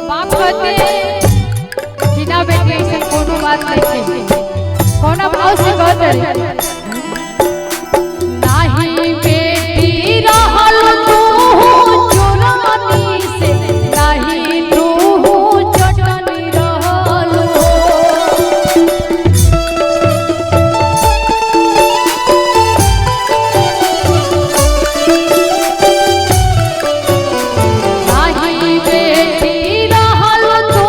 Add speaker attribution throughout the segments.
Speaker 1: बाप कहते कि ना बेटी ऐसे कोनो बात नहीं है, कोना भाव से कहते नाही बेटी रहल तू चोरनी से, नाही तू चटनी रहल नाही बेटी रहल तू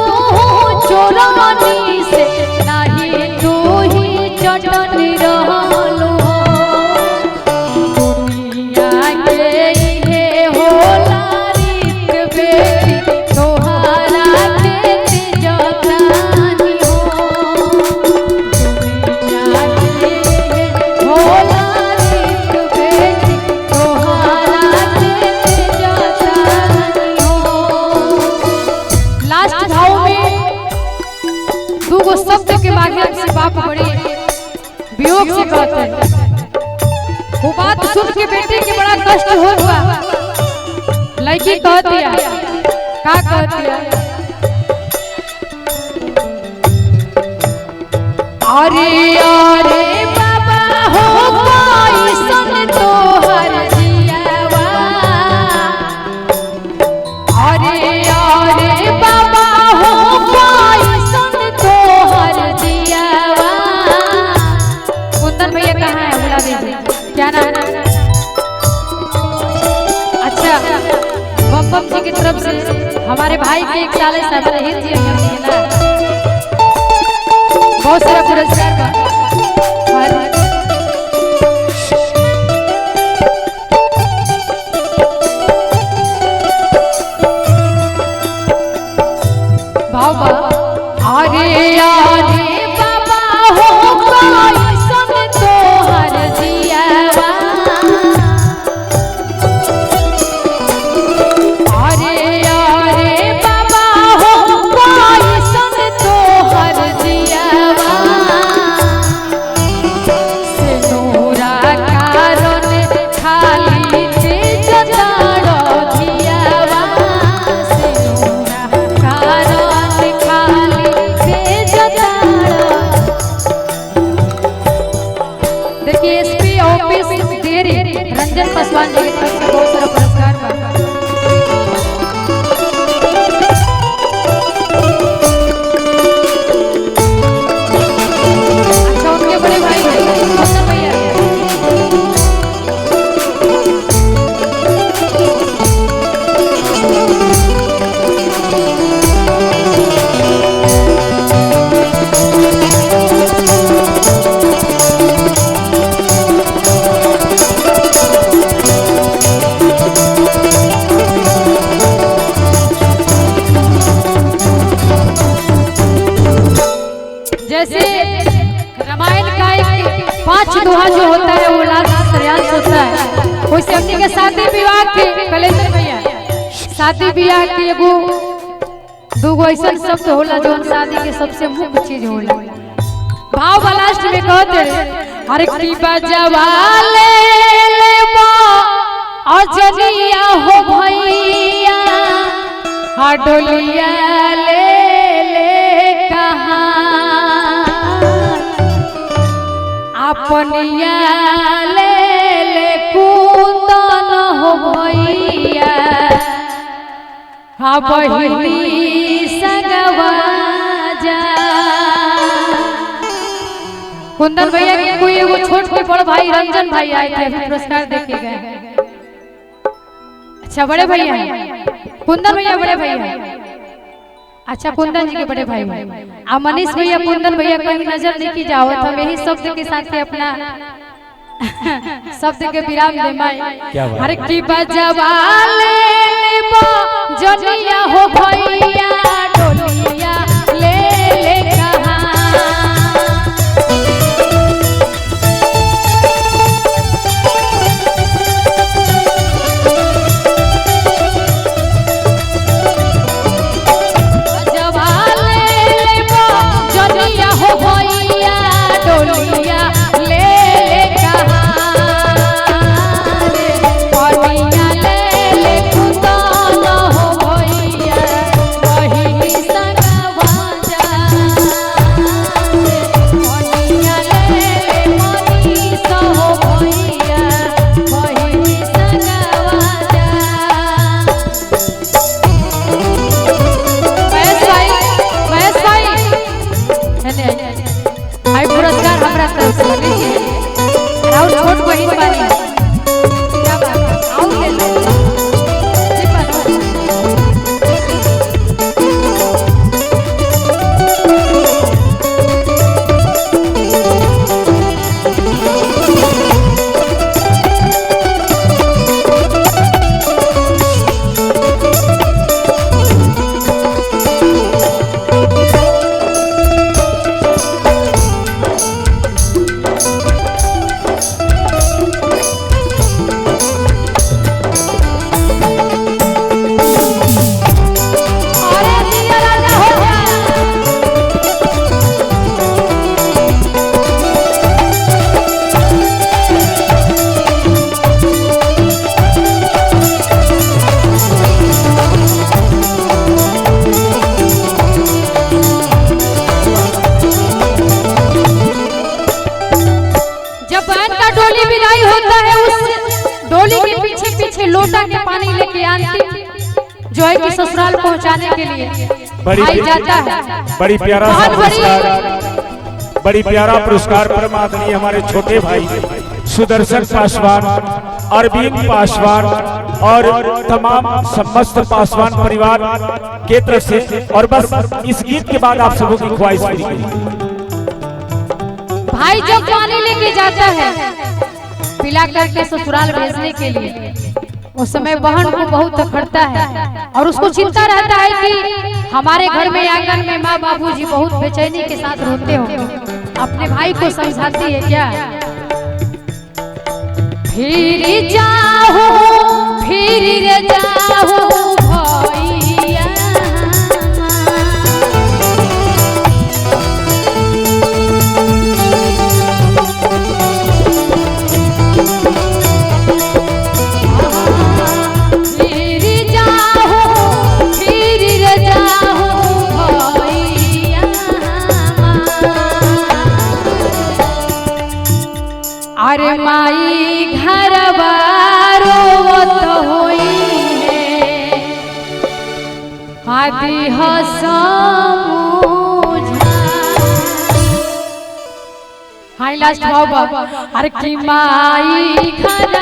Speaker 1: चोरनी से, नाही तू ही चटनी रहल शब्द के माध्यम से बाप बड़े वियोग से कहते हैं। वो बात सुन के बेटे के बड़ा कष्ट होगा। लड़की कहती है, का कहती है, अरे अरे बाबा हो कोई सन तो हर जियावा, अरे अरे बाबा हो कोई भैया कहाँ है, बुला दीजिए। क्या नाम है? अच्छा, बम जी की तरफ से हमारे भाई के 1 साल शहीद जी है ना, बहुत सारा पुरस्कार भाव अरे अरे बाबा हो कोई रंजन पासवान जी की तरफ से बहुत सारा पुरस्कार अच्छा, उनके बड़े भाई भैया जैसे रामायण का एक 5 दोहा जो होता है वो लास्ट श्रेयांश होता है, वैसे हमने के शादी विवाह के कलेक्टर भैया शादी विवाह के एगो दूगो ऐसा शब्द होला जो शादी के सबसे मुख्य चीज होला। भाव लास्ट में कहते हर की बजवाले लेबो अजनिया हो भैया, हडोलिया ले अपनिया ले कुंदन हो भैया, हाँ बहिनी सगवा जा। कुंदन भैया के कोई एगो छोट के बड़ भाई रंजन भाई आए थे, अभी पुरस्कार देके गए। अच्छा, बड़े भैया कुंदन भैया बड़े भैया, अच्छा कुंदन जी के बड़े भाई मनीष भैया, कुंदन भैया कहीं नजर नहीं की जाओ, तो हम यही शब्द के साथ अपना शब्द के विराम दे माई। हर की बजवाले लेबो जनिया हो भैया, डोलिया ले कहाँ जाने के लिए भाई जाता है।
Speaker 2: बड़ी प्यारा सा पुरस्कार, बड़ी प्यारा पुरस्कार परमात्मा हमारे छोटे भाई सुदर्शन पासवान, अरविंद पासवान और तमाम समस्त पासवान परिवार के तरफ से। और बस इस गीत के बाद आप सबों की ख्वाहिश पूरी करें।
Speaker 1: भाई जब पानी लेके जाता है पिला करके ससुराल भेजने के लिए, उस समय बहन को बहुत अखड़ता है और उसको चिंता रहता है कि हमारे घर में आंगन में माँ बाबूजी बहुत बेचैनी के साथ रोते हो। अपने भाई को समझाती है क्या, फिर जाओ फिर जाओ भैया, अरे माई घर रोवत होई है आदि हाई लास्ट भाव। अरे की माई घर